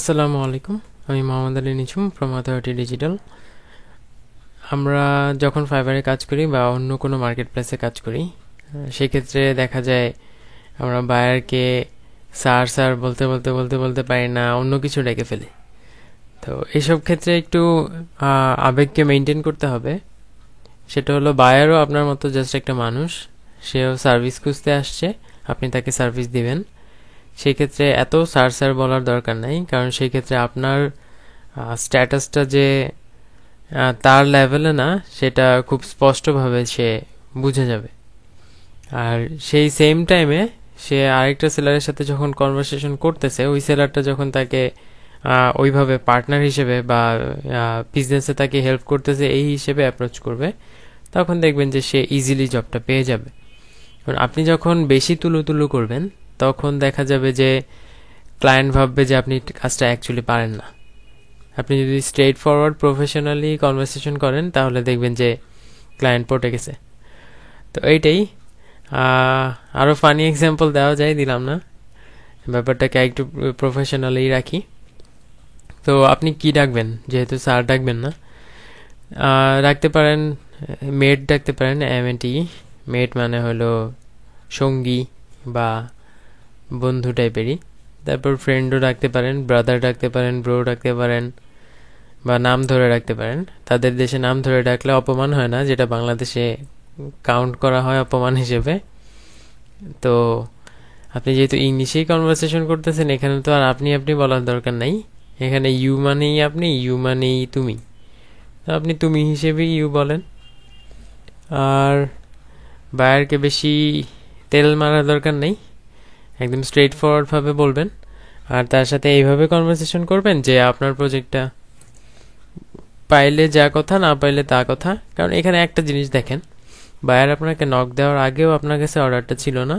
আসসালামু আলাইকুম। আমি মোহাম্মদ আলী নিঝুম ফ্রম অথরিটি ডিজিটাল। আমরা যখন ফাইবারে কাজ করি বা অন্য কোনো মার্কেট প্লেসে কাজ করি, সেক্ষেত্রে দেখা যায় আমরা বায়ারকে স্যার স্যার বলতে বলতে বলতে বলতে পারি না, অন্য কিছু ডেকে ফেলি। তো এইসব ক্ষেত্রে একটু আবেগকে মেনটেন করতে হবে। সেটা হলো, বায়ারও আপনার মতো জাস্ট একটা মানুষ, সেও সার্ভিস খুঁজতে আসছে, আপনি তাকে সার্ভিস দিবেন। সেই ক্ষেত্রে এত স্যার স্যার বলার দরকার নাই, কারণ সেই ক্ষেত্রে আপনার স্ট্যাটাসটা যে তার লেভেলে না, সেটা খুব স্পষ্টভাবে সে বুঝে যাবে। আর সেই সেম টাইমে সে আরেকটা সেলারের সাথে যখন কনভারসেশন করতেছে, ওই সেলারটা যখন তাকে ওইভাবে পার্টনার হিসেবে বা বিজনেসে তাকে হেল্প করতেছে এই হিসেবে অ্যাপ্রোচ করবে, তখন দেখবেন যে সে ইজিলি জবটা পেয়ে যাবে। কারণ আপনি যখন বেশি তুলু তুলু করবেন, তখন দেখা যাবে যে ক্লায়েন্ট ভাববে যে আপনি কাজটা অ্যাকচুয়ালি পারেন না। আপনি যদি স্ট্রেট ফরওয়ার্ড প্রফেশনালি কনভারসেশন করেন, তাহলে দেখবেন যে ক্লায়েন্ট পটে গেছে। তো এইটাই। আরও ফানি এক্সাম্পল দেওয়া যায়, দিলাম না, ব্যাপারটাকে একটু প্রফেশনালি রাখি। তো আপনি কি ডাকবেন, যেহেতু স্যার ডাকবেন না, রাখতে পারেন মেট, ডাকতে পারেন MAT। মেট মানে হলো সঙ্গী বা বন্ধু টাইপেরই। তারপর ফ্রেন্ডও ডাকতে পারেন, ব্রাদার ডাকতে পারেন, ব্রো ডাকতে পারেন, বা নাম ধরে রাখতে পারেন। তাদের দেশে নাম ধরে ডাকলে অপমান হয় না, যেটা বাংলাদেশে কাউন্ট করা হয় অপমান হিসেবে। তো আপনি যেহেতু ইংলিশেই কনভারসেশন করতেছেন, এখানে তো আর আপনি আপনি বলার দরকার নাই। এখানে ইউ মানেই আপনি, ইউ মানেই তুমি, তো আপনি তুমি হিসেবেই ইউ বলেন। আর বায়ারকে বেশি তেল মারার দরকার নেই, একদম স্ট্রেট ফরওয়ার্ডভাবে বলবেন। আর তার সাথে এইভাবে কনভারসেশন করবেন যে আপনার প্রজেক্টটা পাইলে যা কথা, না পাইলে তা কথা। কারণ এখানে একটা জিনিস দেখেন, বায়ার আপনাকে নক দেওয়ার আগেও আপনার কাছে অর্ডারটা ছিল না,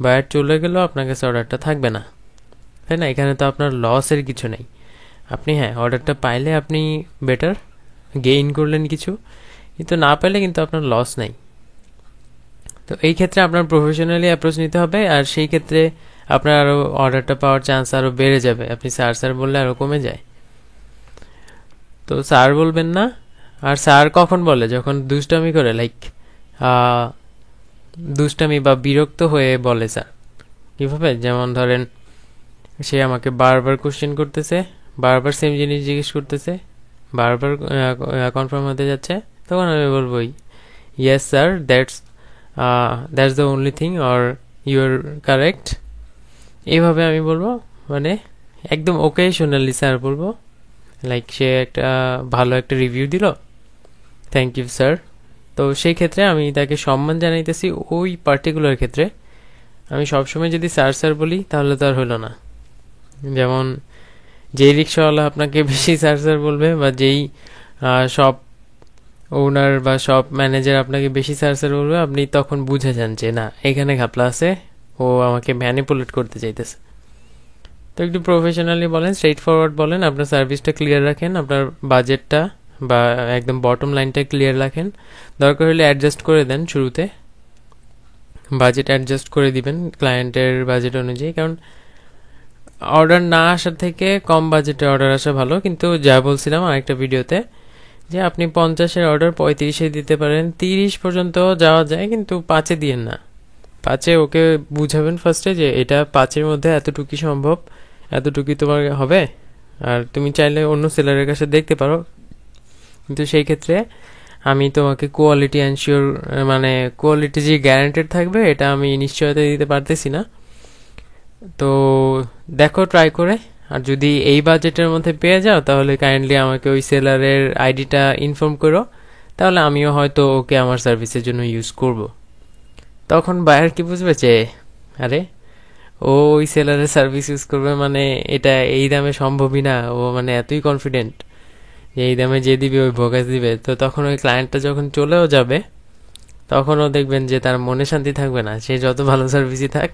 বায়ার চলে গেলেও আপনার কাছে অর্ডারটা থাকবে না, তাই না? এখানে তো আপনার লসের কিছু নেই। আপনি অর্ডারটা পাইলে আপনি বেটার গেইন করলেন কিছু, কিন্তু না পাইলে কিন্তু আপনার লস নাই। তো এই ক্ষেত্রে আপনার প্রফেশনালি অ্যাপ্রোচ নিতে হবে, আর সেই ক্ষেত্রে আপনার আরও অর্ডারটা পাওয়ার চান্স আরও বেড়ে যাবে। আপনি স্যার স্যার বললে আরও কমে যায়। তো স্যার বলবেন না। আর স্যার কখন বলে? যখন দুষ্টামি করে, লাইক দুষ্টামি বা বিরক্ত হয়ে বলে স্যার। কীভাবে? যেমন ধরেন, সে আমাকে বারবার কোশ্চেন করতেছে, বারবার সেম জিনিস জিজ্ঞেস করতেছে, বারবার কনফার্ম হতে যাচ্ছে, তখন আমি বলবো yes sir, that's the only thing, or you are correct. এইভাবে আমি বলবো, মানে একদম ওকেশনালি স্যার বলবো। লাইক সে একটা ভালো একটা রিভিউ দিল, থ্যাংক ইউ স্যার। তো সেই ক্ষেত্রে আমি তাকে সম্মান জানাইতেছি। ওই পার্টিকুলার ক্ষেত্রে আমি সবসময় যদি স্যার স্যার বলি, তাহলে তো আর হলো না। যেমন যেই রিক্সাওয়ালা আপনাকে বেশি স্যার স্যার বলবে, বা যেই শপ ওনার বা শপ ম্যানেজার আপনাকে বেশি স্যার স্যার বলবে, আপনি তখন বুঝে যান যে না, এখানে ঘাপলা আছে, ও আমাকে ম্যানিপুলেট করতে চাইতেছে। তো একটু প্রফেশনালি বলেন, স্ট্রেট ফরওয়ার্ড বলেন, আপনার সার্ভিসটা ক্লিয়ার রাখেন, আপনার বাজেটটা বা একদম বটম লাইনটা ক্লিয়ার রাখেন। দরকার হলে অ্যাডজাস্ট করে দেন, শুরুতে বাজেট অ্যাডজাস্ট করে দিবেন ক্লায়েন্টের বাজেট অনুযায়ী। কারণ অর্ডার না আসার থেকে কম বাজেটে অর্ডার আসা ভালো। কিন্তু যা বলছিলাম আরেকটা ভিডিওতে, যে আপনি 50-এর অর্ডার 35-এ দিতে পারেন, 30 পর্যন্ত যাওয়া যায়, কিন্তু 5-এ দিয়েন না। 5-এ ওকে বুঝাবেন ফার্স্টে যে এটা 5-এর মধ্যে এতটুকুই সম্ভব, এতটুকুই তোমার হবে। আর তুমি চাইলে অন্য সেলারের কাছে দেখতে পারো, কিন্তু সেই ক্ষেত্রে আমি তোমাকে কোয়ালিটি এনশিওর, মানে কোয়ালিটি যে গ্যারান্টেড থাকবে, এটা আমি নিশ্চয়তা দিতে পারতেছি না। তো দেখো ট্রাই করে, আর যদি এই বাজেটের মধ্যে পেয়ে যাও, তাহলে কাইন্ডলি আমাকে ওই সেলারের আইডিটা ইনফর্ম করো, তাহলে আমিও হয়তো ওকে আমার সার্ভিসের জন্য ইউজ করব। তখন বায়ার কি বুঝবে যে আরে, ও ওই সেলারের সার্ভিস ইউজ করবে, মানে এটা এই দামে সম্ভবই না। ও মানে এতই কনফিডেন্ট যে এই দামে যে দিবে ওই ভোগাস দিবে। তো তখন ওই ক্লায়েন্টটা যখন চলেও যাবে, তখনও দেখবেন যে তার মনে শান্তি থাকবে না। সে যত ভালো সার্ভিসই থাক,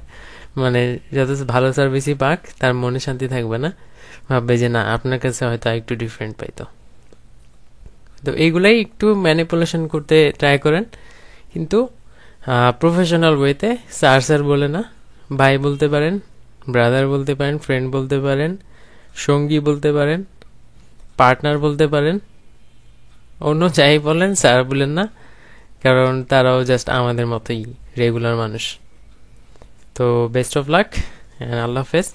মানে যত ভালো সার্ভিসই পাক, তার মনে শান্তি থাকবে না। ভাববে যে না, আপনার কাছে হয়তো একটু ডিফারেন্ট পাইতো। তো এইগুলাই একটু ম্যানিপুলেশন করতে ট্রাই করেন, কিন্তু প্রফেশনাল ওয়েতে। স্যার স্যার বলে না, ভাই বলতে পারেন, ব্রাদার বলতে পারেন, ফ্রেন্ড বলতে পারেন, সঙ্গী বলতে পারেন, পার্টনার বলতে পারেন, অন্য যাই বলেন স্যার বলেন না, কারণ তারাও জাস্ট আমাদের মতোই রেগুলার মানুষ। তো বেস্ট অফ লাক, আল্লাহ হাফেজ।